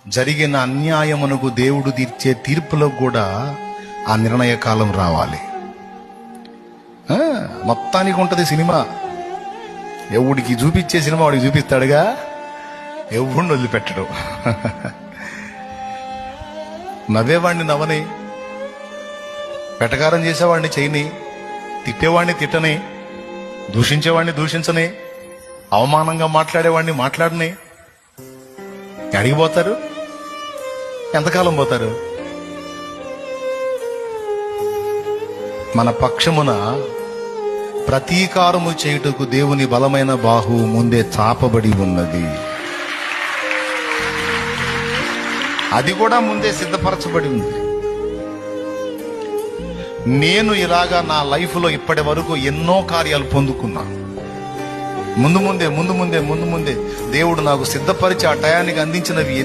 జరిగిన అన్యాయమునకు దేవుడు తీర్చే తీర్పులో కూడా ఆ నిర్ణయ కాలం రావాలి. మొత్తానికి ఉంటది సినిమా. ఎవడికి చూపించే సినిమా వాడికి చూపిస్తాడుగా, ఎవడిని వదిలిపెట్టడు. నవ్వేవాడిని నవ్వని, పెటకారం చేసేవాడిని చేయని, తిట్టేవాడిని తిట్టని, దూషించేవాడిని దూషించని, అవమానంగా మాట్లాడేవాడిని మాట్లాడని. అడిగిపోతారు, ఎంతకాలం పోతారు? మన పక్షమున ప్రతీకారము చేయుటకు దేవుని బలమైన బాహు ముందే చాపబడి ఉన్నది. అది కూడా ముందే సిద్ధపరచబడి ఉంది. నేను ఇలాగా నా లైఫ్లో ఇప్పటి వరకు ఎన్నో కార్యాలు పొందుకున్నా. ముందు ముందే దేవుడు నాకు సిద్ధపరిచి ఆ టయానికి అందించినవి